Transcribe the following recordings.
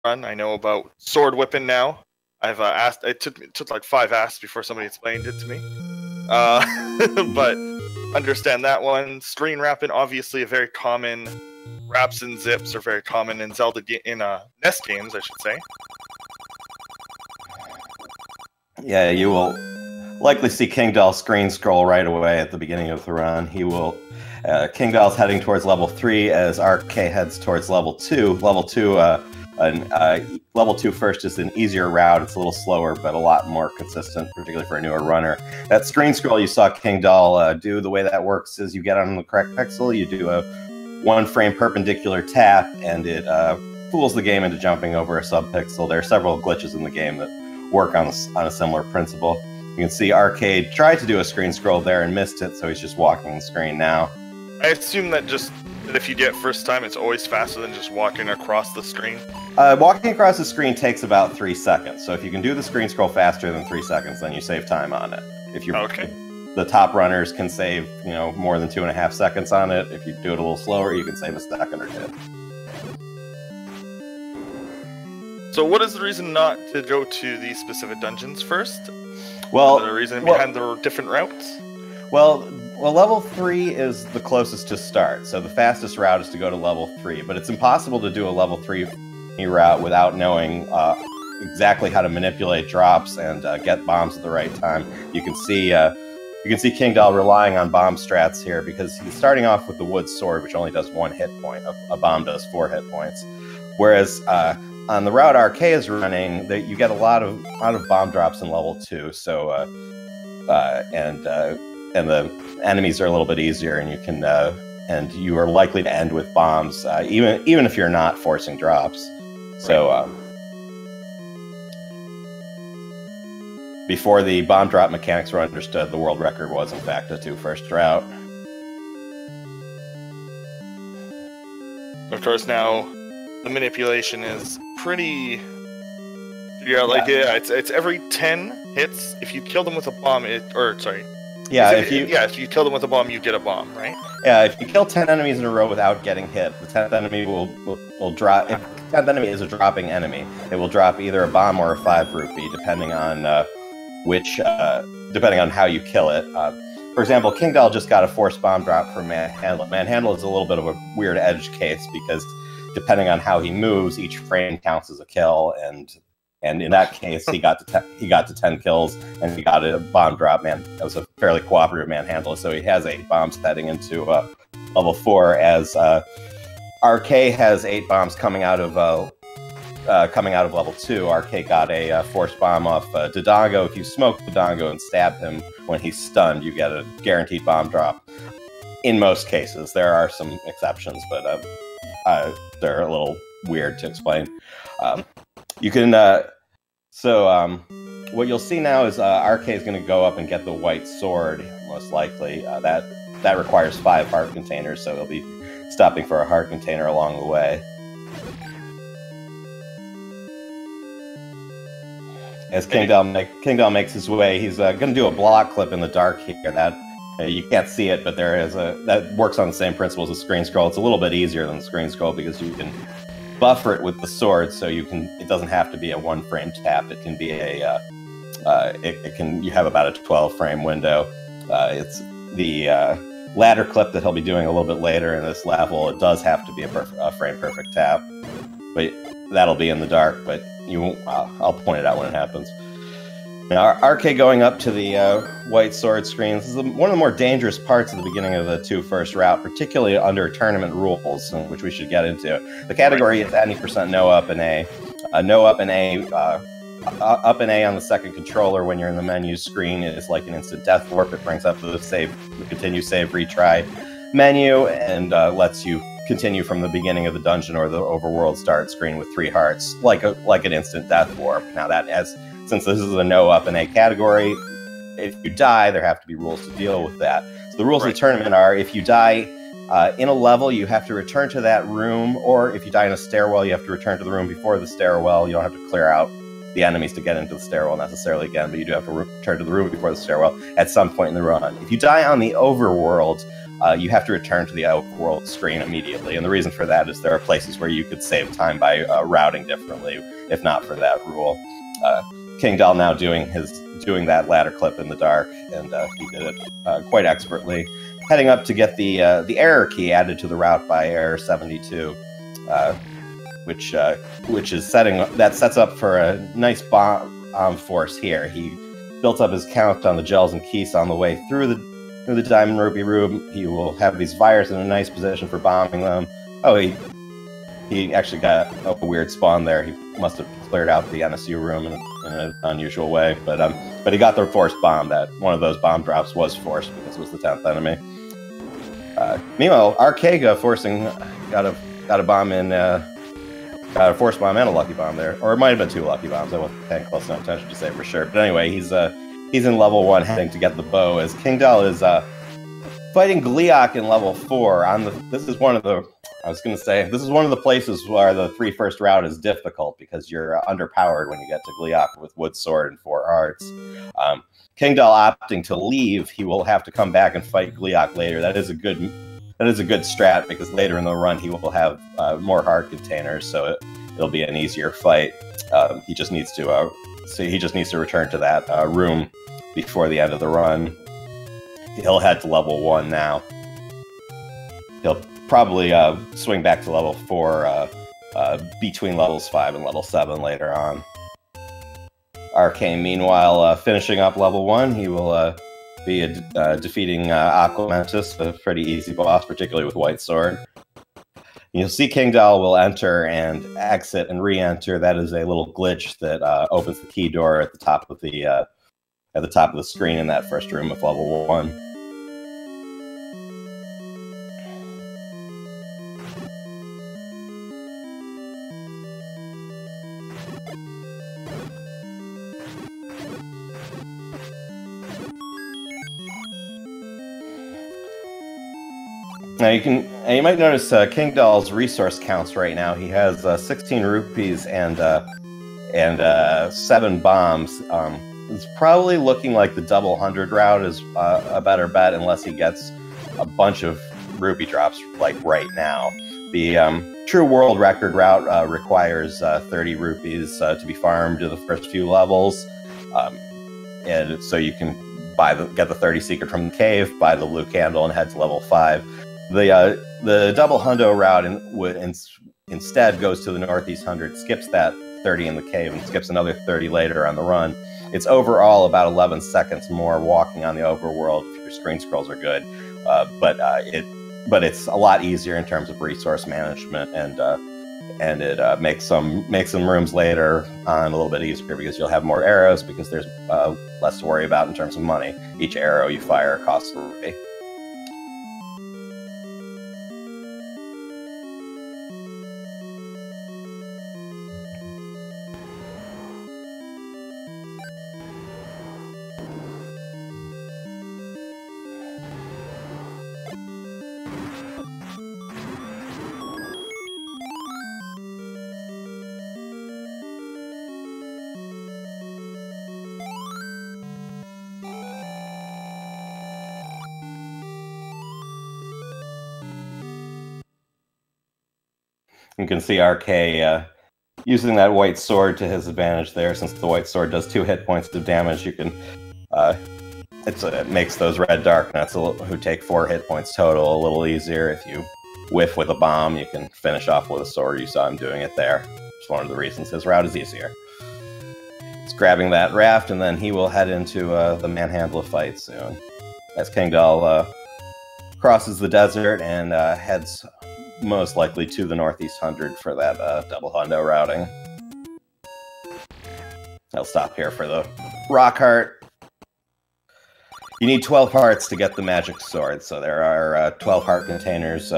run. I know about sword whipping now. I've asked. It took like 5 asks before somebody explained it to me. But understand that one. Screen wrapping, obviously a very common. Wraps and zips are very common in Zelda NES games, I should say. Yeah, you will likely see Kingdahl screen scroll right away at the beginning of the run. He will. Kingdahl's heading towards level 3 as RK heads towards level 2. Level 2, level 2 first is an easier route. It's a little slower, but a lot more consistent, particularly for a newer runner. That screen scroll you saw Kingdahl do, the way that works is you get on the correct pixel, you do a 1-frame perpendicular tap, and it fools the game into jumping over a subpixel. There are several glitches in the game that work on a similar principle. You can see Arcade tried to do a screen scroll there and missed it, so he's just walking the screen now. I assume that if you do it first time, it's always faster than just walking across the screen. Walking across the screen takes about 3 seconds, so if you can do the screen scroll faster than 3 seconds, then you save time on it. If you the top runners can save, more than 2.5 seconds on it. If you do it a little slower, you can save a second or 2. So what is the reason not to go to these specific dungeons first? Well, is there a reason behind the different routes? Well, level 3 is the closest to start, so the fastest route is to go to level 3, but it's impossible to do a level 3 route without knowing exactly how to manipulate drops and get bombs at the right time. You can see Kingdahl relying on bomb strats here because he's starting off with the wood sword, which only does 1 hit point. A bomb does 4 hit points. Whereas on the route RK is running, you get a lot of bomb drops in level 2. So and the enemies are a little bit easier, and you are likely to end with bombs, even if you're not forcing drops. So before the bomb drop mechanics were understood, the world record was in fact a 2-first route. Of course, now the manipulation is pretty. It's every 10 hits. If you kill them with a bomb, if you kill them with a bomb, you get a bomb, right? Yeah, if you kill 10 enemies in a row without getting hit, the 10th enemy will drop. If the 10th enemy is a dropping enemy, it will drop either a bomb or a 5 rupee, depending on depending on how you kill it. For example, Kingdahl just got a forced bomb drop from Manhandle. Manhandle is a little bit of a weird edge case because depending on how he moves, each frame counts as a kill, and in that case, he got to 10 kills, and he got a bomb drop. That was a fairly cooperative Manhandle, so he has 8 bombs heading into level 4. As RK has 8 bombs coming out of level 2. RK got a forced bomb off Dodongo. If you smoke Dodongo and stab him when he's stunned, you get a guaranteed bomb drop. In most cases, there are some exceptions, but they're a little weird to explain. You can, what you'll see now is RK is going to go up and get the white sword, most likely. That requires 5 heart containers, so he'll be stopping for a heart container along the way. As Kingdahl makes his way, he's going to do a block clip in the dark here. That you can't see it, but that works on the same principle as a screen scroll. It's a little bit easier than the screen scroll because you can buffer it with the sword, so it doesn't have to be a 1-frame tap. It can be you have about a 12-frame window. It's the ladder clip that he'll be doing a little bit later in this level. It does have to be a frame perfect tap, but that'll be in the dark. But you won't. I'll point it out when it happens. Now, RK going up to the white sword screen. This is one of the more dangerous parts of the beginning of the 2-first route, particularly under tournament rules, which we should get into. The category is any % no up and A. No up and A. Up and A on the second controller when you're in the menu screen is like an instant death warp. It brings up the continue, save, retry menu and lets you continue from the beginning of the dungeon or the overworld start screen with 3 hearts, like an instant death warp. Now since this is a no up and A category, if you die, there have to be rules to deal with that. So the rules of the tournament are: if you die in a level, you have to return to that room, or if you die in a stairwell, you have to return to the room before the stairwell. You don't have to clear out the enemies to get into the stairwell necessarily again, but you do have to return to the room before the stairwell at some point in the run. If you die on the overworld, you have to return to the overworld screen immediately, and the reason for that is there are places where you could save time by routing differently, if not for that rule. Kingdahl now doing that ladder clip in the dark, and he did it quite expertly. Heading up to get the error key added to the route by error 72, which sets up for a nice bomb force here. He built up his count on the gels and keys on the way through the Diamond Rupee room. He will have these fires in a nice position for bombing them. Oh, he actually got a weird spawn there. He must have cleared out the NSU room in an unusual way, but he got the forced bomb. That one of those bomb drops was forced because it was the 10th enemy. Meanwhile, rkctc got a bomb in, got a forced bomb and a lucky bomb there, or it might have been 2 lucky bombs. I wasn't paying close enough attention to say for sure. But anyway, he's in level 1, heading to get the bow as Kingdahl is fighting Gliok in level 4. This is one of the places where the 3 first route is difficult because you're underpowered when you get to Gliok with Wood Sword and 4 hearts. Kingdahl opting to leave, he will have to come back and fight Gliok later. That is a good strat because later in the run he will have more heart containers, so it'll be an easier fight. He just needs to return to that room before the end of the run. He'll head to level 1 now. He'll probably swing back to level 4 between levels 5 and level 7 later on. Arcane, meanwhile, finishing up level 1, he will be defeating Aqua Mantis, a pretty easy boss, particularly with White Sword. You'll see Kingdahl will enter and exit and re-enter. That is a little glitch that opens the key door at the top of the screen in that first room of level 1. Now you might notice Kingdahl's resource counts right now. He has 16 rupees and 7 bombs. It's probably looking like the double 100 route is a better bet unless he gets a bunch of rupee drops like right now. The true world record route requires 30 rupees to be farmed to the first few levels, and so you can get the 30 secret from the cave, buy the blue candle, and head to level 5. The double hundo route instead goes to the Northeast 100, skips that 30 in the cave, and skips another 30 later on the run. It's overall about 11 seconds more walking on the overworld if your screen scrolls are good, but it's a lot easier in terms of resource management, and it makes some rooms later on a little bit easier because you'll have more arrows because there's less to worry about in terms of money. Each arrow you fire costs a rupee. You can see RK using that white sword to his advantage there. Since the white sword does 2 hit points of damage, you can it makes those red darknuts who take 4 hit points total a little easier. If you whiff with a bomb, you can finish off with a sword. You saw him doing it there. It's one of the reasons his route is easier. He's grabbing that raft, and then he will head into the Manhandla fight soon. As Kingdahl crosses the desert and heads most likely to the Northeast 100 for that double hundo routing. I'll stop here for the rock heart. You need 12 hearts to get the magic sword, so there are 12 heart containers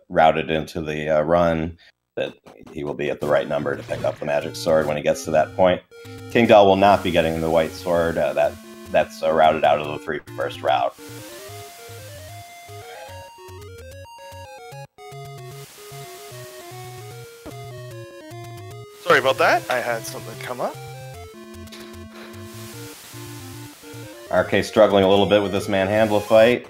routed into the run that he will be at the right number to pick up the magic sword when he gets to that point. Kingdahl will not be getting the white sword. That's routed out of the 3 first route. Sorry about that. I had something come up. RK struggling a little bit with this manhandle fight.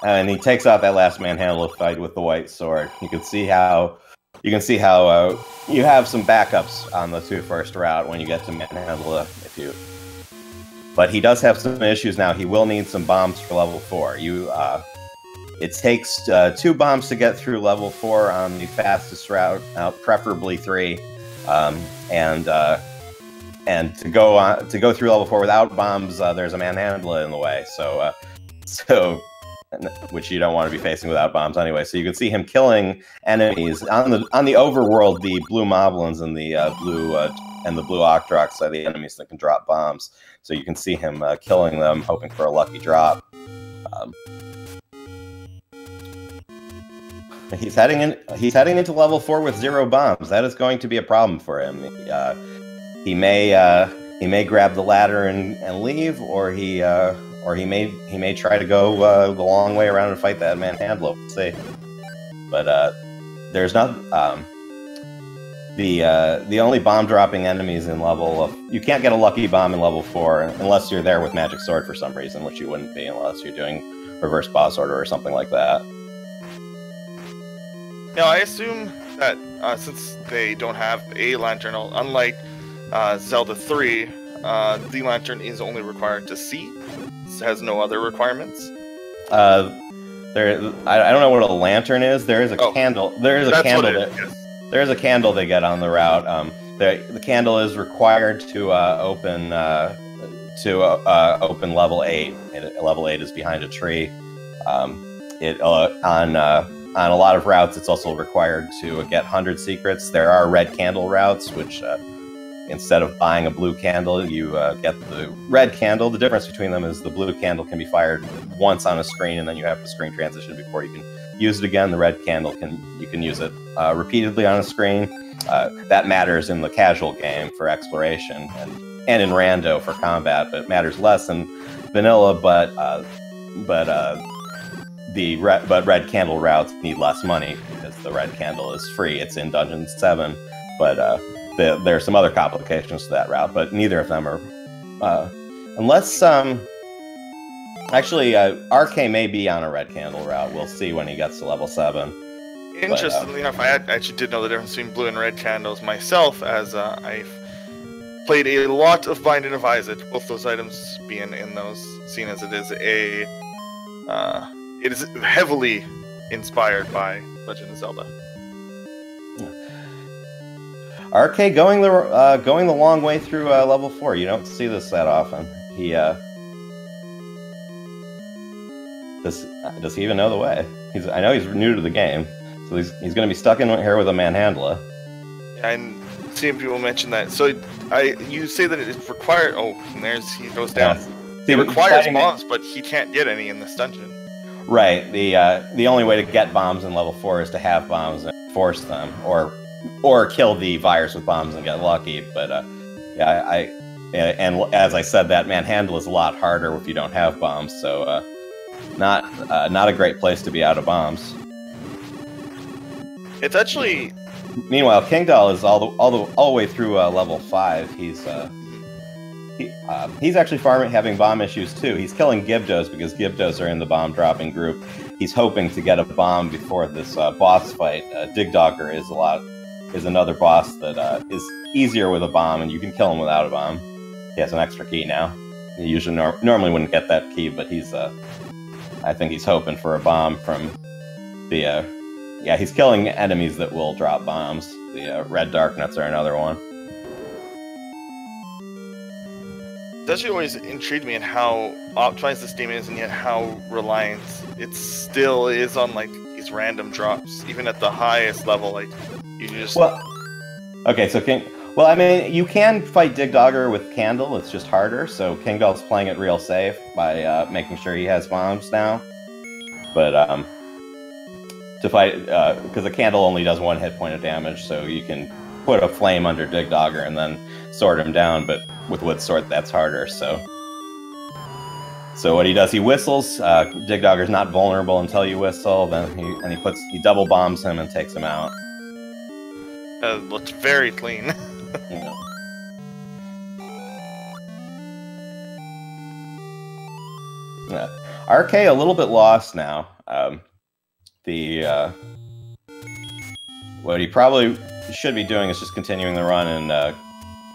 And he takes out that last manhandle fight with the white sword. You can see how you have some backups on the first route when you get to manhandle But he does have some issues now. He will need some bombs for level 4. It takes 2 bombs to get through level 4 on the fastest route, preferably 3, and to go through level 4 without bombs, there's a manhandler in the way. So which you don't want to be facing without bombs anyway. So you can see him killing enemies on the overworld. The blue moblins and the blue octrox are the enemies that can drop bombs. So you can see him killing them, hoping for a lucky drop. He's heading into level 4 with 0 bombs. That is going to be a problem for him. He may grab the ladder and leave, or he may try to go the long way around and fight that manhandler. We'll see. But there's not the only bomb dropping enemies in you can't get a lucky bomb in level 4 unless you're there with magic sword for some reason, which you wouldn't be unless you're doing reverse boss order or something like that. Now I assume that since they don't have a lantern, unlike Zelda 3, the lantern is only required to see. It has no other requirements. I don't know what a lantern is. There is a candle. There is a candle. There is a candle they get on the route. The candle is required to open level 8. Level 8 is behind a tree. On a lot of routes, it's also required to get 100 secrets. There are red candle routes, which instead of buying a blue candle, you get the red candle. The difference between them is the blue candle can be fired once on a screen, and then you have to screen transition before you can use it again. The red candle you can use it repeatedly on a screen. That matters in the casual game for exploration and in rando for combat, but it matters less in vanilla. But red candle routes need less money because the red candle is free. It's in Dungeon 7, but there are some other complications to that route, but neither of them are unless actually RK may be on a red candle route. We'll see when he gets to level 7. Interestingly enough, I actually did know the difference between blue and red candles myself, as I've played a lot of Bind and Advise It, both those items being in those, seeing as it is heavily inspired by Legend of Zelda. RK going the long way through level 4. You don't see this that often. Does he even know the way? I know he's new to the game, so he's going to be stuck in here with a manhandler. Yeah, and seeing people mention that. So you say that it's required. Oh, and he goes down. Yeah. It requires bombs, but he can't get any in this dungeon. Right. The only way to get bombs in level 4 is to have bombs and force them, or kill the virus with bombs and get lucky. But and as I said, that manhandle is a lot harder if you don't have bombs. So not a great place to be out of bombs. It's actually. Meanwhile, Kingdahl is all the way through level 5. He's actually having bomb issues too. He's killing Gibdos because Gibdos are in the bomb dropping group. He's hoping to get a bomb before this boss fight. Digdogger is another boss that is easier with a bomb, and you can kill him without a bomb. He has an extra key now. He usually normally wouldn't get that key, but I think he's hoping for a bomb from the. He's killing enemies that will drop bombs. The red darknuts are another one. It's actually always intrigued me in how optimized this game is, and yet how reliant it still is on these random drops, even at the highest level. You just okay. So I mean, you can fight Digdogger with Candle. It's just harder. So Kingdahl's playing it real safe by making sure he has bombs now. But to fight because a Candle only does 1 hit point of damage, so you can put a flame under Digdogger and then sword him down, but with wood sword that's harder. So what he does, he whistles. Digdogger's not vulnerable until you whistle. Then he double bombs him and takes him out. Looks very clean. RK a little bit lost now. What he probably should be doing is just continuing the run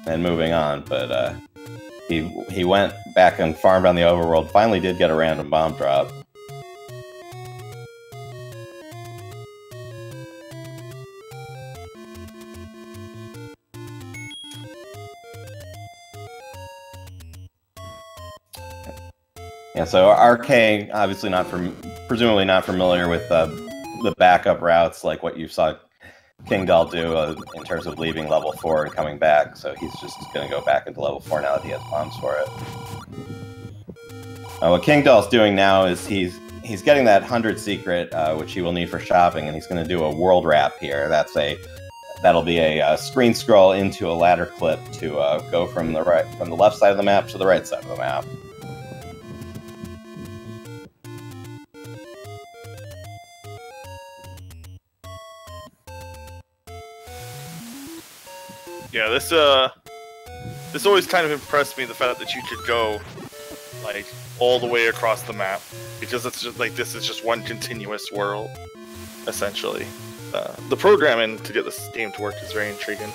and moving on, but he went back and farmed on the overworld. Finally, did get a random bomb drop. Yeah, so RK obviously presumably not familiar with the backup routes like what you saw Kingdahl do in terms of leaving level 4 and coming back. So he's just going to go back into level 4 now that he has bombs for it. What Kingdahl's doing now is he's getting that 100 secret, which he will need for shopping, and he's going to do a world wrap here. That'll be a screen scroll into a ladder clip to go from the left side of the map to the right side of the map. Yeah, this always kind of impressed me, the fact that you could go like all the way across the map, because it's just like this is just one continuous world, essentially. The programming to get this game to work is very intriguing.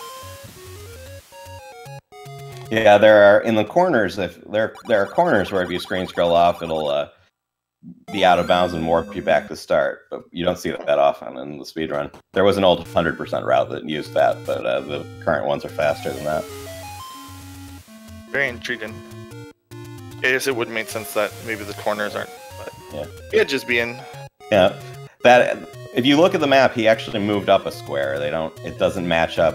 Yeah, there are in the corners. If there are corners where if you screen scroll off, it'll be out of bounds and warp you back to start. But you don't see that often in the speedrun. There was an old 100% route that used that, but the current ones are faster than that. Very intriguing. I guess it would make sense that maybe the corners aren't, but yeah, the edges being. Yeah, that if you look at the map, he actually moved up a square. It doesn't match up.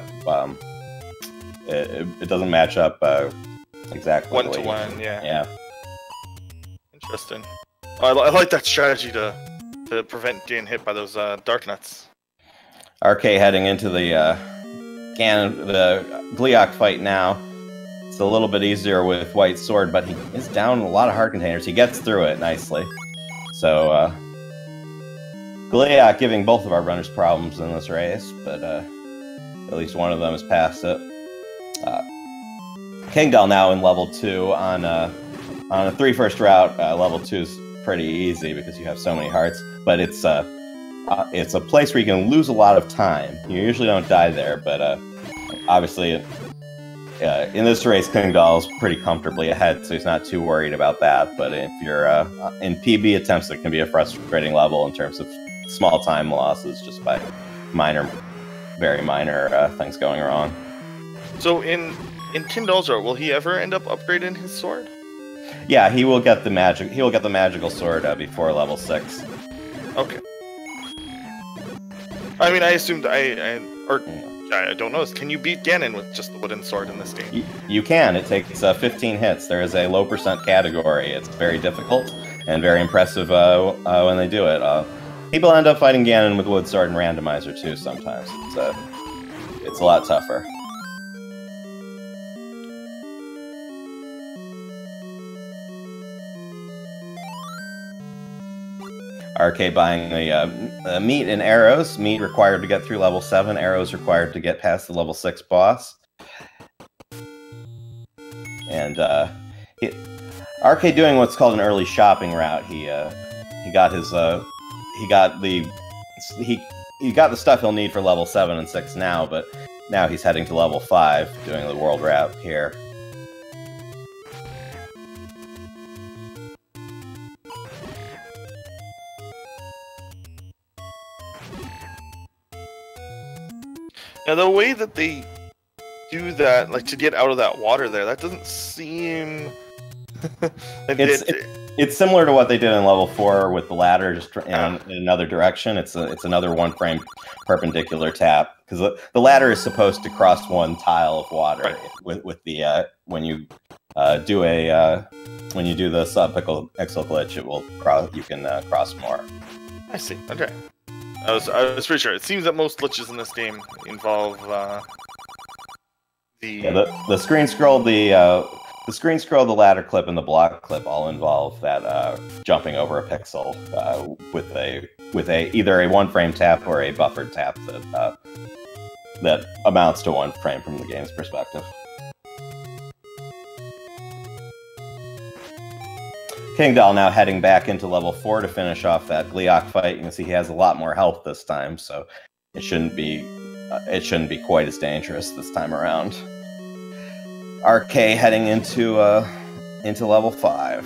It doesn't match up exactly. 1-to-1, yeah. Yeah. Interesting. I like that strategy to prevent getting hit by those dark nuts. RK heading into the Gliok fight now. It's a little bit easier with White Sword, but he is down a lot of heart containers. He gets through it nicely. So Gliok giving both of our runners problems in this race, but at least one of them is past it. Kingdahl now in level 2 on a 3-first route. Level 2 is pretty easy because you have so many hearts, but it's a place where you can lose a lot of time. You usually don't die there, but obviously in this race Kingdahl is pretty comfortably ahead, so he's not too worried about that. But if you're in PB attempts, it can be a frustrating level in terms of small time losses just by very minor things going wrong. So in Kingdahl's route, will he ever end up upgrading his sword? Yeah, he will get the magical sword before level 6. Okay. I mean, I assumed I don't know. Can you beat Ganon with just the wooden sword in this game? You can. It takes 15 hits. There is a low % category. It's very difficult and very impressive when they do it. People end up fighting Ganon with wood sword and randomizer too sometimes. It's a lot tougher. RK buying the meat and arrows. Meat required to get through level 7. Arrows required to get past the level 6 boss. And RK doing what's called an early shopping route. He got the stuff he'll need for level 7 and 6 now, but now he's heading to level 5, doing the world route here. Now, the way that they do that, like to get out of that water there, that doesn't seem... It's similar to what they did in level 4 with the ladder, just in another direction. It's another 1-frame perpendicular tap, because the ladder is supposed to cross one tile of water. Right. With the when you do the sub-pixel glitch, it will you can cross more. I see. Okay. I was pretty sure. It seems that most glitches in this game involve the screen scroll, the screen scroll, the ladder clip, and the block clip all involve that jumping over a pixel with either a 1-frame tap or a buffered tap that amounts to 1 frame from the game's perspective. Kingdahl now heading back into level 4 to finish off that Gliok fight. You can see he has a lot more health this time, so it shouldn't be quite as dangerous this time around. RK heading into level 5.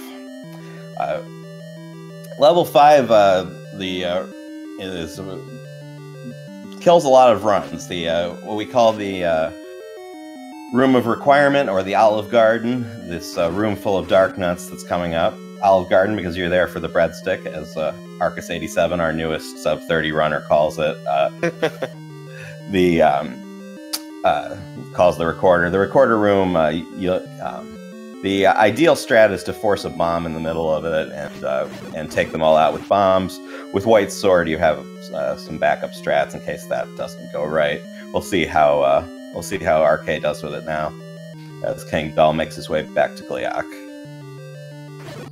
Level 5 kills a lot of runs. The what we call the Room of Requirement, or the Olive Garden, this room full of dark nuts that's coming up. Olive Garden because you're there for the breadstick, as rkctc, our newest sub 30 runner, calls it. Calls the recorder. The recorder room, the ideal strat is to force a bomb in the middle of it and take them all out with bombs. With White Sword, you have some backup strats in case that doesn't go right. We'll see how RK does with it now, as Kingdahl makes his way back to Gliok.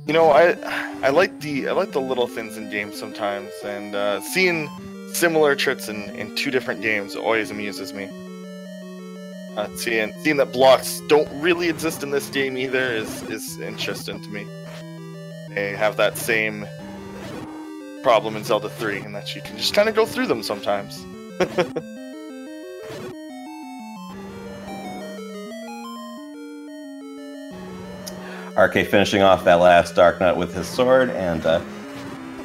You know, I like the little things in games sometimes, and seeing similar tricks in two different games always amuses me. Seeing that blocks don't really exist in this game either is interesting to me. They have that same problem in Zelda 3, in that you can just kind of go through them sometimes. RK finishing off that last Dark Nut with his sword, and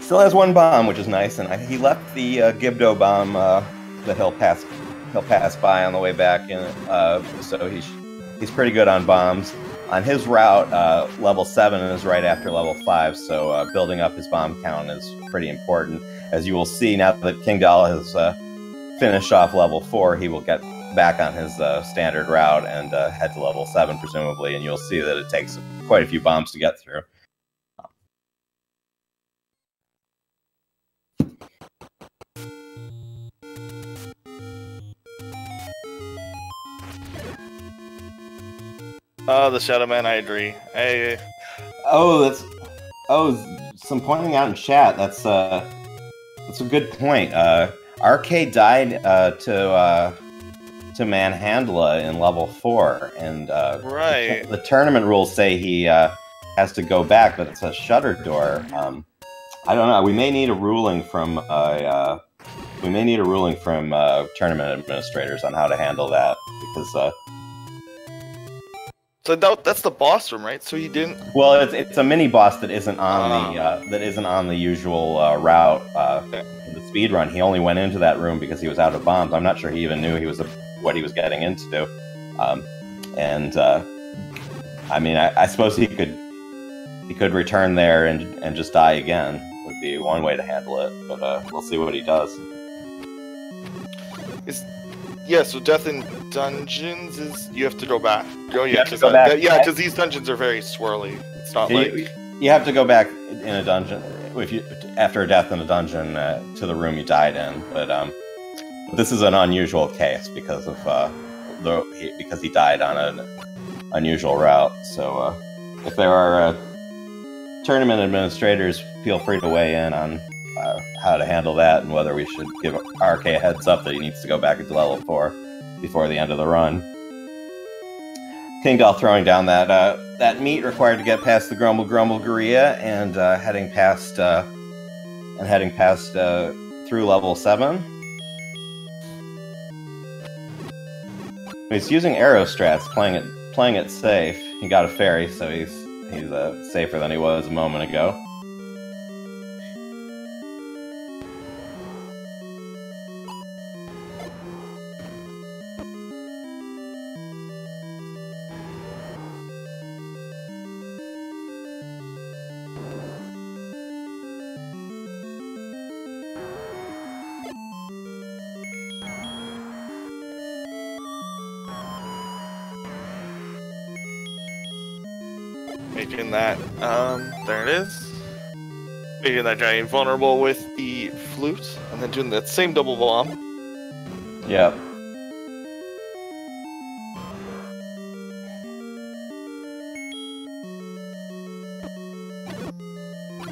still has one bomb, which is nice. And he left the Gibdo bomb that he'll pass by on the way back, so he's pretty good on bombs. On his route, level 7 is right after level 5, so building up his bomb count is pretty important. As you will see, now that Kingdahl has finished off level 4, he will get back on his standard route and head to level 7, presumably, and you'll see that it takes quite a few bombs to get through. The Shadow Man, I agree. Some pointing out in chat. That's a good point. RK died to Manhandla in level 4, and right. The tournament rules say he has to go back, but it's a shutter door. I don't know. We may need a ruling from tournament administrators on how to handle that, because. So that's the boss room, right? So he didn't. Well, it's a mini boss that isn't on the usual route. Okay. In the speed run, he only went into that room because he was out of bombs. I'm not sure he even knew what he was getting into. I mean, I suppose he could return there and just die again. Would be one way to handle it, but we'll see what he does. So death in dungeons is you have to go back. Because these dungeons are very swirly. It's not you have to go back in a dungeon after a death in a dungeon to the room you died in. But this is an unusual case because he died on an unusual route. So if there are tournament administrators, feel free to weigh in on how to handle that, and whether we should give RK a heads up that he needs to go back into level 4 before the end of the run. Kingdahl throwing down that meat required to get past the Grumble Gorilla, and heading past through level 7. He's using arrow strats, playing it safe. He got a fairy, so he's safer than he was a moment ago. Making that, there it is. Making that guy invulnerable with the flute, and then doing that same double bomb. Yep.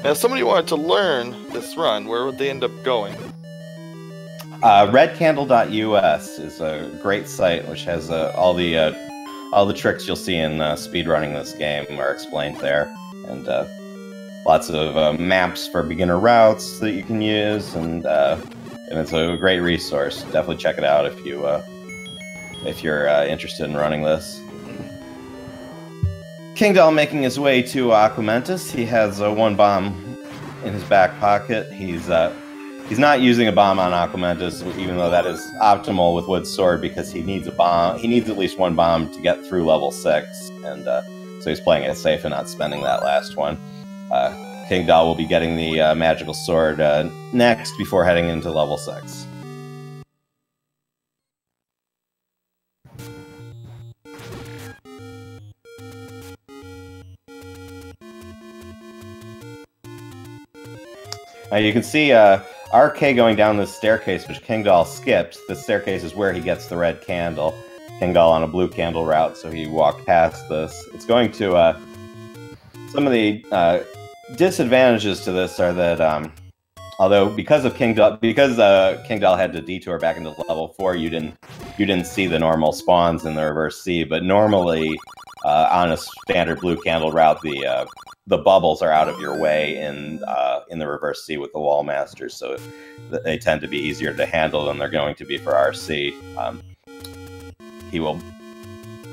Now, if somebody wanted to learn this run, where would they end up going? Redcandle.us is a great site which has all the tricks you'll see in speedrunning this game are explained there, and lots of maps for beginner routes that you can use, and it's a great resource. Definitely check it out if you're interested in running this. Kingdahl making his way to Aquamentus. He has one bomb in his back pocket. He's not using a bomb on Aquamentus, even though that is optimal with Wood's Sword, because he needs a bomb. He needs at least one bomb to get through level 6, and so he's playing it safe and not spending that last one. Kingdahl will be getting the magical sword next before heading into level 6. You can see RK going down this staircase, which Kingdahl skipped. The staircase is where he gets the red candle. Kingdahl on a blue candle route, so he walked past this. It's going to... some of the disadvantages to this are that, although because Kingdahl had to detour back into level 4, you didn't see the normal spawns in the reverse C. But normally, on a standard blue candle route, the bubbles are out of your way in the reverse C with the wall masters, so they tend to be easier to handle than they're going to be for RC.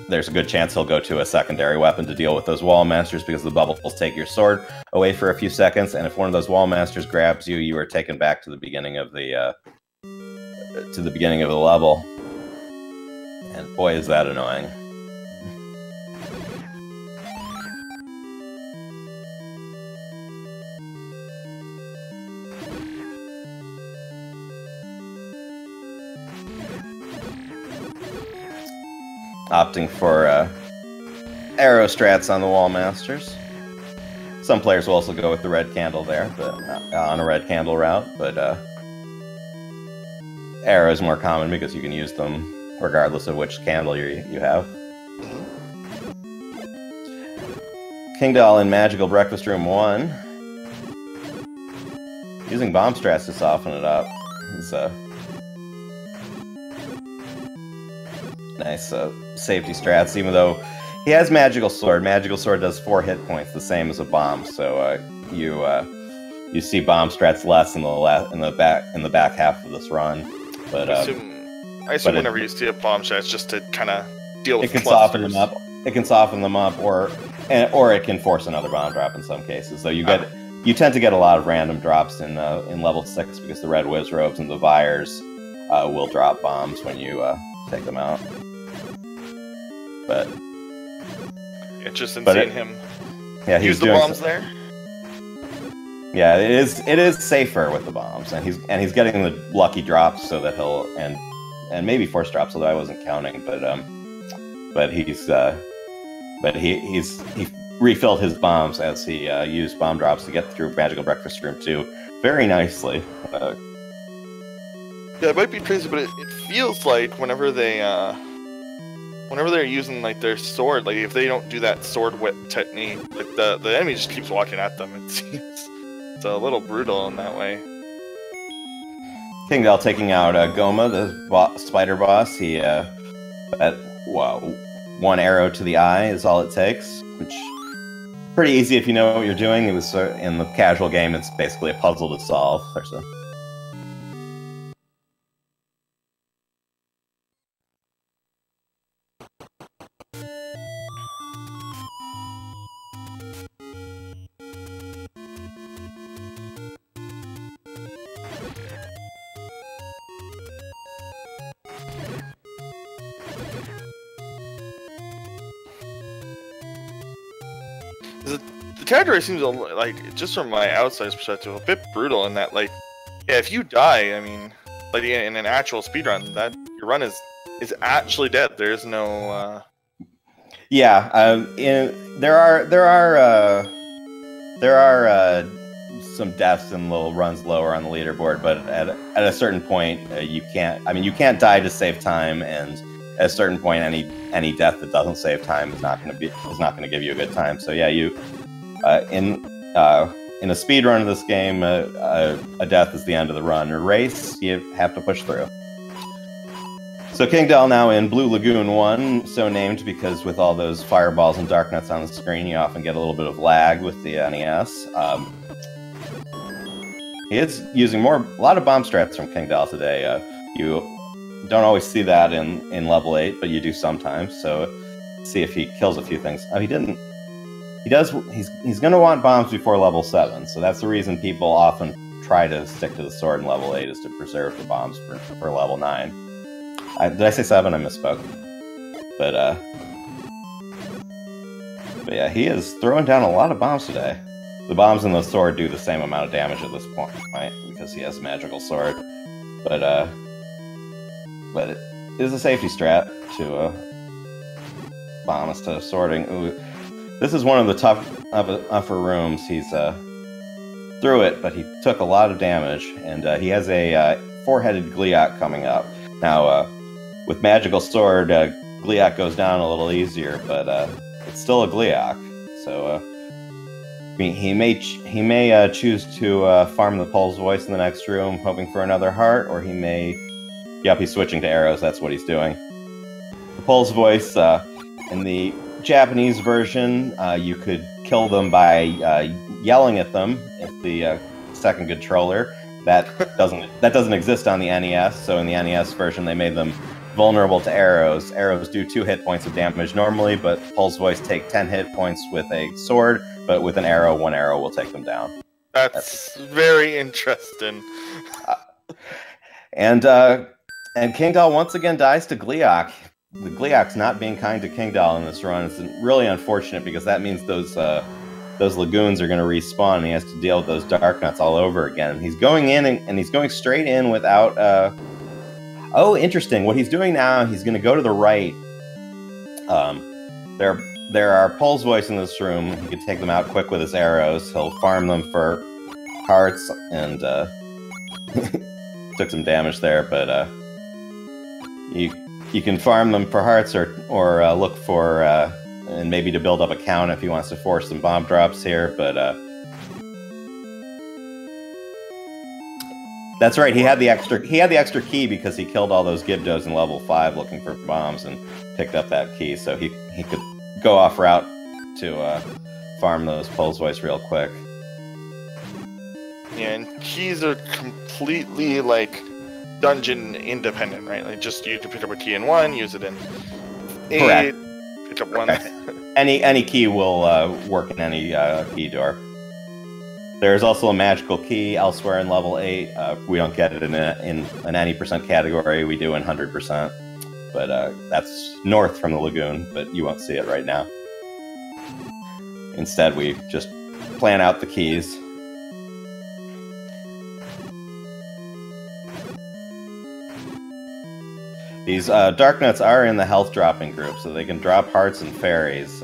There's a good chance he'll go to a secondary weapon to deal with those wall masters, because the bubbles take your sword away for a few seconds, and if one of those wall masters grabs you, you are taken back to the beginning of the level. And boy, is that annoying. Opting for arrow strats on the wall masters. Some players will also go with the red candle there, but on a red candle route. But arrow is more common because you can use them regardless of which candle you have. Kingdahl in Magical Breakfast Room 1, using bomb strats to soften it up. It's nice safety strats, even though he has Magical Sword. Magical Sword does 4 hit points, the same as a bomb. So you see bomb strats less in the back half of this run. But I assume whenever you see a bomb strat, it's just to kind of deal with. It can soften them up. It can soften them up, or it can force another bomb drop in some cases. So you tend to get a lot of random drops in level 6 because the red whiz robes and the Vires will drop bombs when you take them out. But interesting seeing him use the bombs there. Yeah, it is safer with the bombs, and he's getting the lucky drops so that he'll and maybe force drops, although I wasn't counting. But he refilled his bombs as he used bomb drops to get through Magical Breakfast Room 2 very nicely. Yeah, it might be crazy, but it feels like whenever they're using like their sword, like if they don't do that sword whip technique, like the enemy just keeps walking at them. It seems it's a little brutal in that way. Kingdahl taking out Goma, the spider boss. He one arrow to the eye is all it takes, which pretty easy if you know what you're doing. It was in the casual game. It's basically a puzzle to solve. The territory seems like, just from my outside perspective, a bit brutal in that, like, yeah, if you die, I mean, like in an actual speedrun, that your run is actually dead. There's no. There are some deaths and little runs lower on the leaderboard, but at a certain point, you can't. I mean, you can't die to save time, and at a certain point, any death that doesn't save time is not going to give you a good time. So yeah, you in a speed run of this game, a death is the end of the run. A race, you have to push through. So Kingdahl now in Blue Lagoon 1, so named because with all those fireballs and dark nuts on the screen, you often get a little bit of lag with the NES. He is using a lot of bomb strats from Kingdahl today. You don't always see that in level 8, but you do sometimes. So see if he kills a few things. Oh, he didn't. He does. He's going to want bombs before level 7, so that's the reason people often try to stick to the sword in level 8 is to preserve the bombs for level 9. Did I say 7? I misspoke. But yeah, he is throwing down a lot of bombs today. The bombs and the sword do the same amount of damage at this point, right? Because he has a magical sword. But it is a safety strat to bomb instead of swording. Ooh, this is one of the tougher rooms. He's through it, but he took a lot of damage, and he has a 4-headed Gliok coming up. Now, with magical sword, Gliok goes down a little easier, but it's still a Gliok. So he may choose to farm the Pole's Voice in the next room, hoping for another heart, or he may... Yep, he's switching to arrows. That's what he's doing. The Pole's Voice, in the Japanese version, you could kill them by yelling at them if the second controller. That doesn't exist on the NES, so in the NES version they made them vulnerable to arrows. Arrows do 2 hit points of damage normally, but Pole's Voice take 10 hit points with a sword, but with an arrow, 1 arrow will take them down. That's very interesting. And Kingdahl once again dies to Gliok. The Gliok's not being kind to Kingdahl in this run. It's really unfortunate because that means those lagoons are going to respawn, and he has to deal with those dark nuts all over again. He's going in, and he's going straight in without... Oh, interesting. What he's doing now, he's going to go to the right. There are Pole's Voice in this room. He can take them out quick with his arrows. He'll farm them for hearts, and took some damage there, but you can farm them for hearts or look for... and maybe to build up a count if he wants to force some bomb drops here, but that's right. He had the extra key because he killed all those Gibdos in level 5 looking for bombs and picked up that key, so he could go off route to farm those Pole's Voice real quick. Yeah, and keys are completely like dungeon independent, right? Like just you can pick up a key in 1, use it in 8. Correct. Pick up 1. Any key will work in any key door. There's also a magical key elsewhere in level 8. We don't get it in an 90% category. We do in 100%. But that's north from the lagoon, but you won't see it right now. Instead, we just plan out the keys. These dark nuts are in the health dropping group, so they can drop hearts and fairies.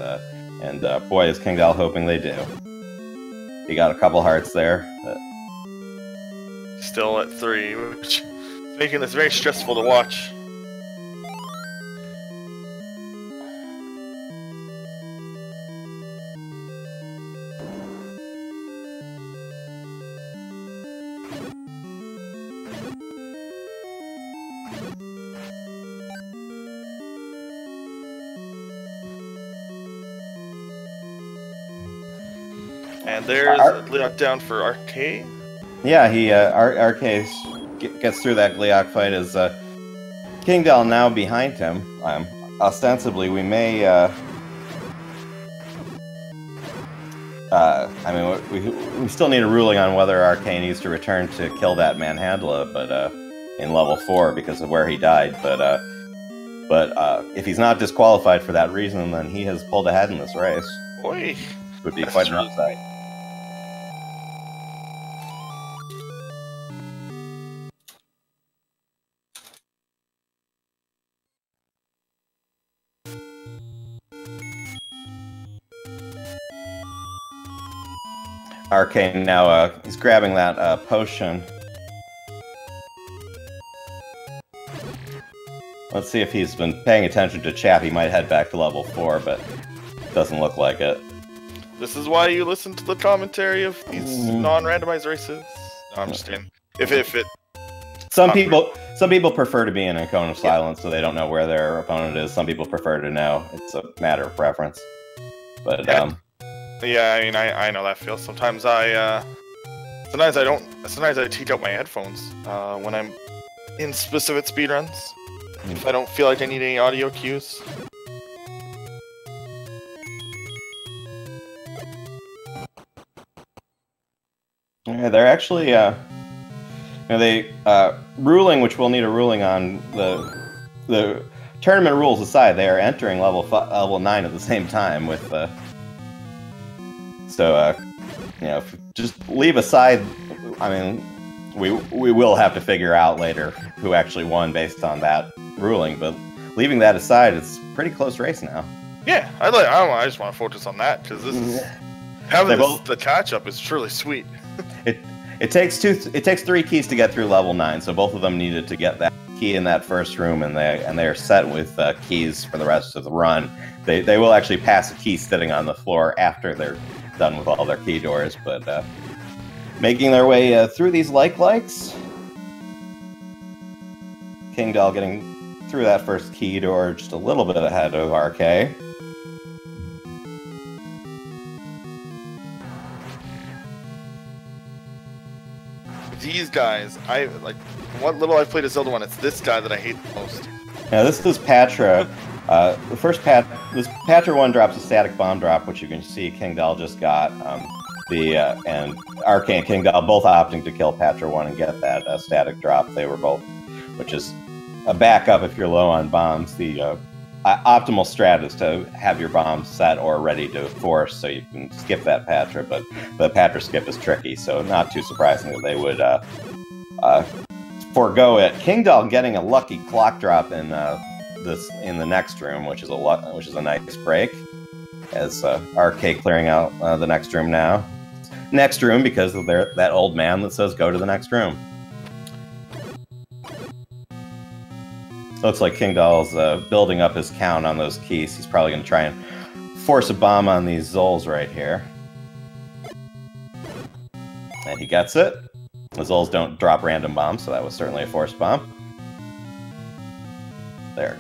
And boy, is Kingdahl hoping they do. He got a couple hearts there. Still at 3, which is making this very stressful to watch. And there's a Gliok down for RK. Yeah, he RK gets through that Gliok fight as Kingdahl now behind him. Ostensibly, we may. I mean, we still need a ruling on whether RK needs to return to kill that Manhandla, but in level 4 because of where he died. But if he's not disqualified for that reason, then he has pulled ahead in this race. Boy, it would be quite an upside. RK now, he's grabbing that potion. Let's see if he's been paying attention to chat. He might head back to level 4, but doesn't look like it. This is why you listen to the commentary of these non-randomized races. No, I'm just kidding. If it... Some people some people prefer to be in a cone of silence, so they don't know where their opponent is. Some people prefer to know. It's a matter of preference. But yeah, I mean, I know that feel. Sometimes I don't. Sometimes I take out my headphones when I'm in specific speedruns. If I don't feel like I need any audio cues. Yeah, they're actually, ruling, which we'll need a ruling on, the tournament rules aside, they are entering level 9 at the same time with, just leave aside, I mean, we will have to figure out later who actually won based on that ruling, but leaving that aside, it's a pretty close race now. Yeah, I just want to focus on that, because this is, having the catch-up is truly sweet. It takes 3 keys to get through level 9, so both of them needed to get that key in that first room, and they are set with keys for the rest of the run. They will actually pass a key sitting on the floor after they're done with all their key doors, but making their way through these likes. Kingdahl getting through that first key door just a little bit ahead of RK. These guys, what little I've played a Zelda one, it's this guy that I hate the most. Now this is Patra. This Patra one drops a static bomb drop, which you can see Kingdahl just got. And RK and Kingdahl both opting to kill Patra one and get that static drop. They were both, which is a backup if you're low on bombs. The optimal strat is to have your bombs set or ready to force, so you can skip that Patra, but the Patra skip is tricky, so not too surprising that they would forego it. Kingdahl getting a lucky clock drop in the next room, which is a nice break, as RK clearing out the next room now. Next room because of that old man that says go to the next room. Looks like Kingdahl's building up his count on those keys. He's probably going to try and force a bomb on these Zols right here. And he gets it. The Zols don't drop random bombs, so that was certainly a forced bomb. There.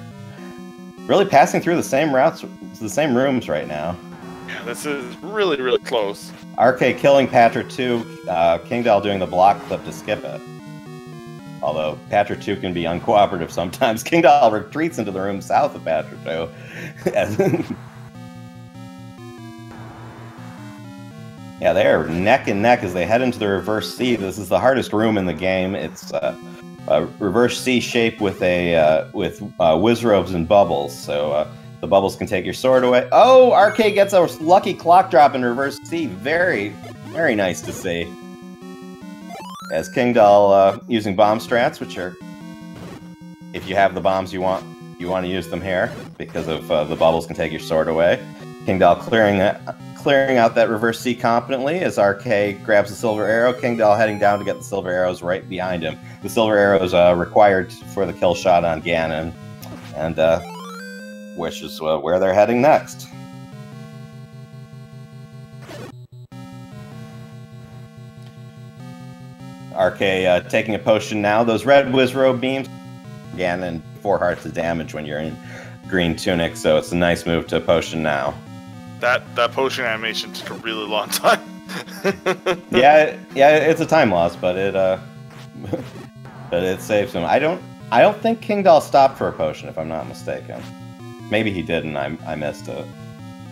Really passing through the same routes, the same rooms right now. Yeah, this is really, really close. RK killing Patra 2, Kingdahl doing the block clip to skip it. Although Patra 2 can be uncooperative sometimes. Kingdahl retreats into the room south of Patra 2. Yeah, they are neck and neck as they head into the reverse C. This is the hardest room in the game. It's a reverse C shape with whiz robes and bubbles. So the bubbles can take your sword away. Oh, RK gets a lucky clock drop in reverse C. Very, very nice to see. As Kingdahl using bomb strats, which are, if you have the bombs you want to use them here because of the bubbles can take your sword away. Kingdahl clearing out that reverse C competently as RK grabs the silver arrow. Kingdahl heading down to get the silver arrows right behind him. The silver arrows required for the kill shot on Ganon, and which is where they're heading next. RK taking a potion now. Those red Wizrobe beams, Ganon 4 hearts of damage when you're in green tunic, so it's a nice move to potion now. That potion animation took a really long time. yeah, it's a time loss, but it saves him. I don't think Kingdahl stopped for a potion, if I'm not mistaken. Maybe he did, and I missed a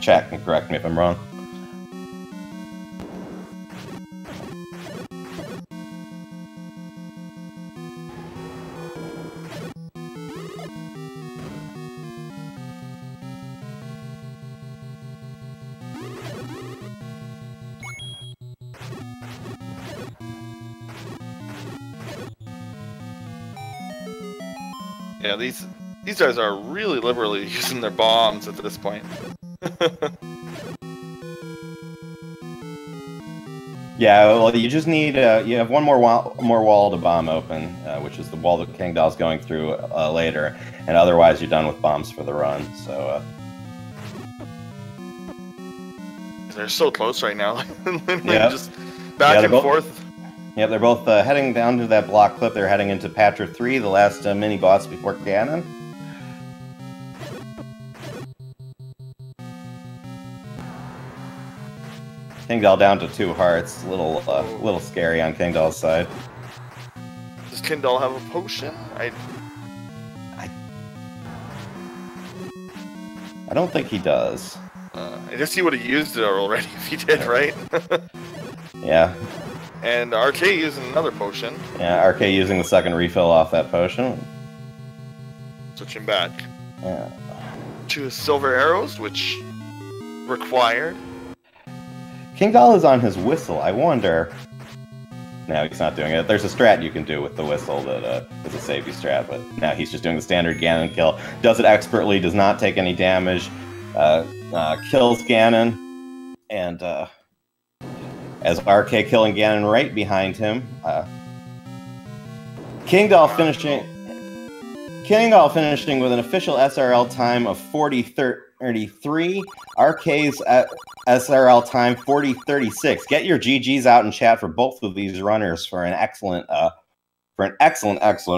check. And correct me if I'm wrong. Yeah, these guys are really liberally using their bombs at this point. Yeah, well, you just need you have one more wall to bomb open, which is the wall that Kingdahl's going through later, and otherwise you're done with bombs for the run. So they're so close right now. Yeah, just back and forth. Yeah, they're both heading down to that block clip. They're heading into Patra 3, the last mini-boss before Ganon. Kingdahl down to 2 hearts. Little scary on Kingdahl's side. Does Kingdahl have a potion? I don't think he does. I guess he would have used it already if he did, right? Yeah. And RK using another potion. Yeah, RK using the second refill off that potion. Switching back. Yeah. To silver arrows, which required. Kingdahl is on his whistle. I wonder. No, he's not doing it. There's a strat you can do with the whistle that is a safety strat, but now he's just doing the standard Ganon kill. Does it expertly, does not take any damage, kills Ganon, and as RK killing Ganon right behind him, Kingdahl finishing with an official SRL time of 40:33. RK's SRL time 40:36. Get your GGs out in chat for both of these runners for an excellent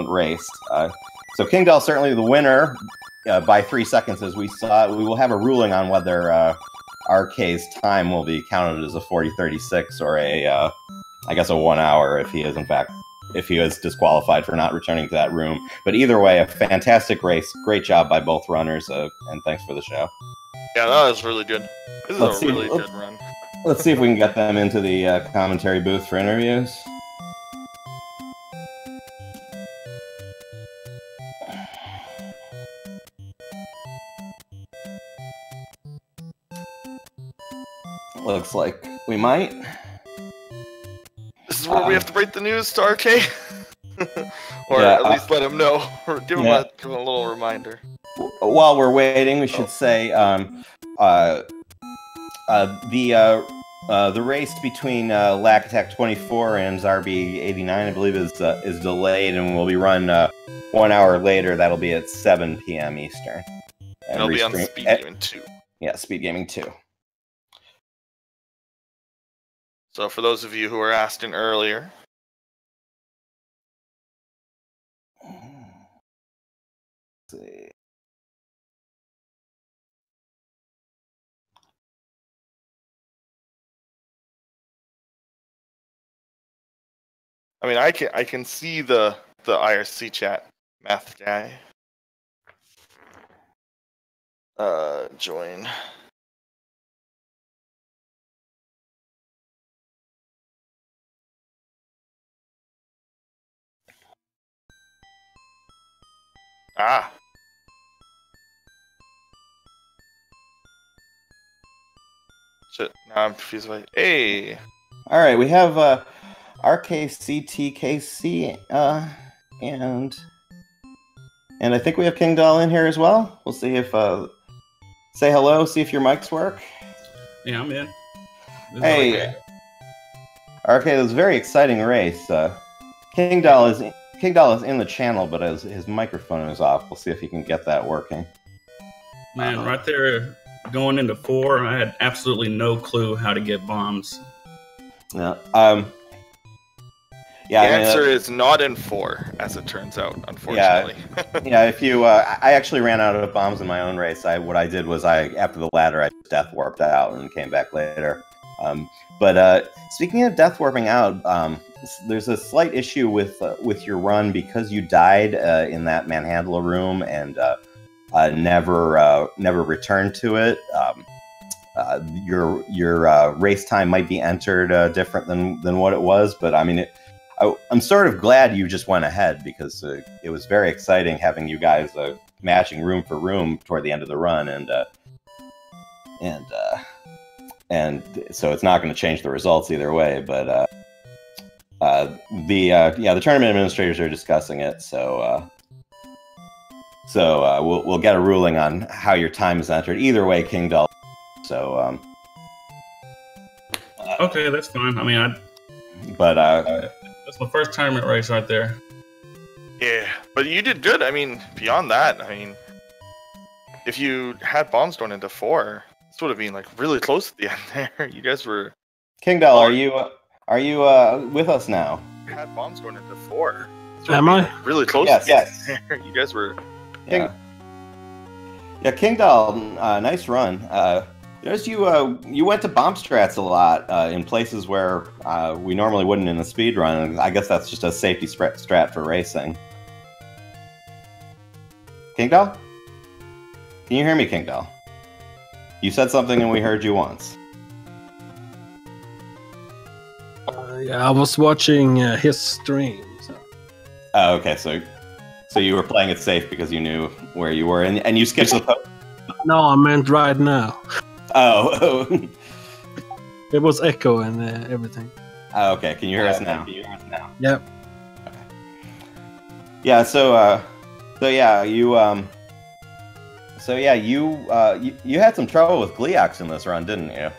race. So Kingdahl certainly the winner by 3 seconds, as we saw. We will have a ruling on whether RK's time will be counted as a 40:36 or I guess a 1 hour if he is disqualified for not returning to that room. But either way, a fantastic race. Great job by both runners, and thanks for the show. Yeah, that was really good. This is a really good run. Let's see if we can get them into the commentary booth for interviews. Looks like we might. This is where we have to break the news to RK? Or at least let him know, or give him a little reminder. While we're waiting, we should say the race between Lack Attack 24 and Zarby 89, I believe, is delayed and will be run 1 hour later. That'll be at 7 p.m. Eastern. And it'll be on Speed Gaming 2. Yeah, Speed Gaming 2. So for those of you who were asking earlier, let's see. I mean, I can see the IRC chat, math guy. Join. Ah. Shit, now I'm confused by... Hey! Alright, we have rkctkc, and I think we have Kingdahl in here as well. We'll see if... say hello, see if your mics work. Yeah, I'm in. Hey! RK, it was a very exciting race. Kingdahl is in the channel, but his microphone is off. We'll see if he can get that working. Man, right there, going into 4, I had absolutely no clue how to get bombs. Yeah. The answer is not in 4, as it turns out, unfortunately. Yeah, if you, I actually ran out of bombs in my own race. What I did was after the ladder, I death warped out and came back later. But speaking of death warping out, there's a slight issue with your run because you died in that manhandler room and never returned to it. Your race time might be entered different than what it was, but I mean, I'm sort of glad you just went ahead because it was very exciting having you guys matching room for room toward the end of the run, and so it's not going to change the results either way. But the tournament administrators are discussing it, so we'll get a ruling on how your time is entered. Either way, Kingdahl. So okay, that's fine. I mean, that's my first tournament race right there. Yeah, but you did good. I mean, beyond that, I mean, if you had bombs going into 4, this would have been like really close at the end there. You guys were. Kingdahl, Are you with us now? We had bombs going into 4. So Am I? really close? Yes. You guys were. Yeah. Yeah, Kingdahl, nice run. Notice you went to bomb strats a lot in places where we normally wouldn't in a speed run. I guess that's just a safety strat for racing. Kingdahl? Can you hear me, Kingdahl? You said something and we heard you once. Yeah, I was watching his stream. So. Oh, okay, so you were playing it safe because you knew where you were, and you skipped the post. No, I meant right now. Oh. It was echo and everything. Oh, okay. Can you hear us now? Yep. Okay. Yeah. So yeah, you had some trouble with Gleox in this run, didn't you?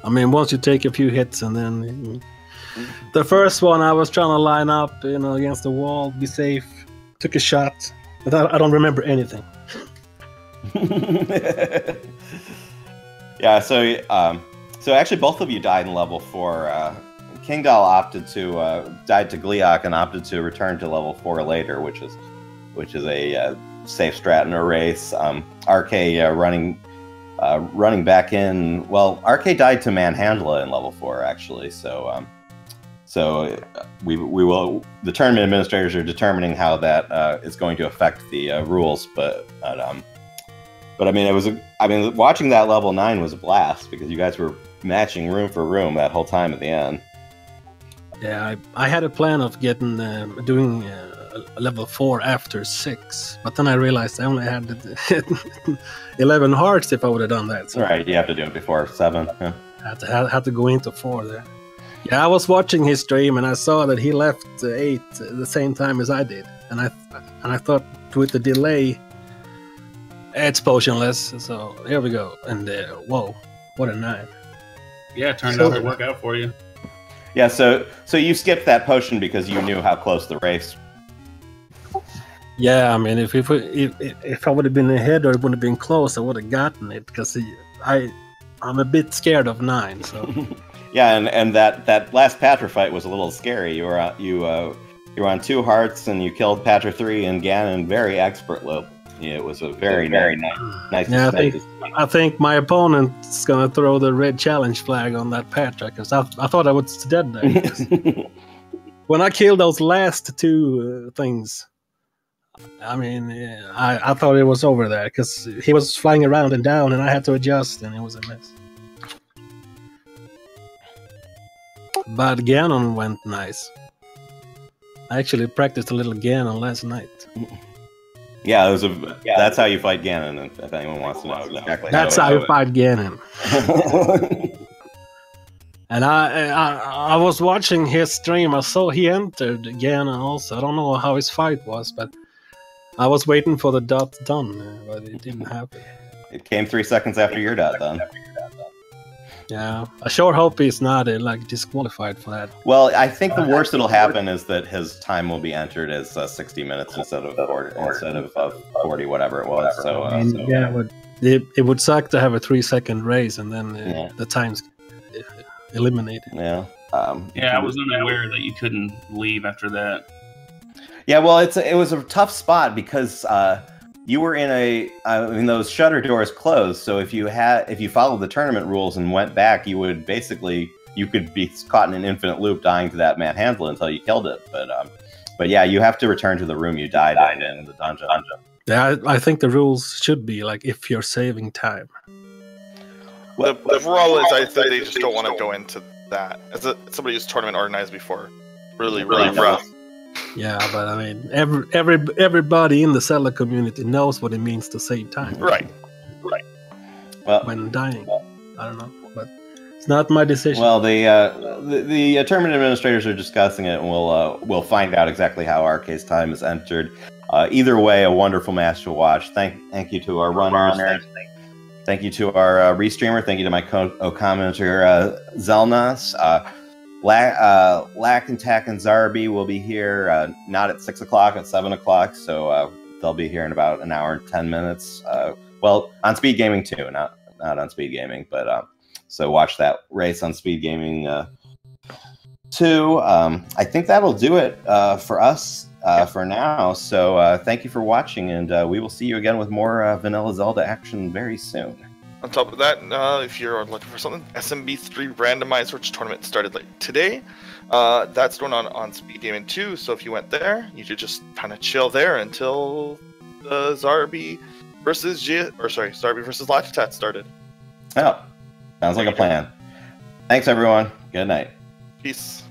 I mean, once you take a few hits and then the first one I was trying to line up, against the wall, be safe, took a shot, but I don't remember anything. Yeah, so actually both of you died in level 4. Kingdahl died to Gleoc and opted to return to level 4 later, which is a safe strat in a race. RK running back in. Well, RK died to Manhandla in level 4 actually. So we will. The tournament administrators are determining how that is going to affect the rules, but I mean, watching that level 9 was a blast because you guys were matching room for room that whole time at the end. Yeah, I had a plan of doing a level 4 after 6, but then I realized I only had 11 hearts if I would have done that. So right, you have to do it before 7. Yeah. I had to go into 4 there. Yeah, I was watching his stream and I saw that he left 8 the same time as I did, and I thought with the delay. It's potionless, so here we go. And whoa, what a 9! Yeah, it turned out to work out for you. Yeah, so you skipped that potion because you knew how close the race. Yeah, I mean, if I would have been ahead or it would have been close, I would have gotten it because I'm a bit scared of 9. So yeah, and that last Patra fight was a little scary. You were on 2 hearts and you killed Patra 3 and Ganon very expertly. Yeah, it was a very nice. Yeah, I think my opponent's gonna throw the red challenge flag on that Patra because I thought I was dead there. When I killed those last 2 things, I mean, I thought it was over there because he was flying around and down, and I had to adjust, and it was a mess. But Ganon went nice. I actually practiced a little Ganon last night. Yeah, that's how you fight Ganon, if anyone wants to know exactly. That's how you fight Ganon. And I was watching his stream. I saw he entered Ganon also. I don't know how his fight was, but I was waiting for the dot done, but it didn't happen. It came 3 seconds after your dot done. Yeah, I sure hope he's not disqualified for that. Well, I think the worst that'll happen is that his time will be entered as 60 minutes instead of 40, whatever it was. But it would suck to have a 3-second race and then the time's eliminated. Yeah. I was unaware that you couldn't leave after that. Yeah, well, it was a tough spot because you were in those shutter doors closed. So if you followed the tournament rules and went back, you could be caught in an infinite loop, dying to that Manhandla until you killed it. But yeah, you have to return to the room you died in the dungeon. Yeah, I think the rules should be like if you're saving time. Well, the rule is I think they just don't want to go into that. As somebody who's tournament organized before, really rough. Yeah, but I mean, everybody in the Zelda community knows what it means to save time. Right. Well, when dying, I don't know, but it's not my decision. Well, the tournament administrators are discussing it, and we'll find out exactly how RK's time is entered. Either way, a wonderful match to watch. Thank you to our runners. Thank you to our restreamer. Thank you to my co-commenter Zelnas. Lack and Tack and Zarby will be here, not at 6 o'clock, at 7 o'clock. So they'll be here in about an hour and 10 minutes. Well, on Speed Gaming too, not on Speed Gaming, but so watch that race on Speed Gaming 2. I think that'll do it for us for now. So thank you for watching, and we will see you again with more Vanilla Zelda action very soon. On top of that, if you're looking for something, SMB3 randomized which tournament started like today. That's going on Speed Gaming 2. So if you went there, you could just kind of chill there until the Zarby versus Zarby versus Logitech started. Oh, sounds like a plan. Thanks, everyone. Good night. Peace.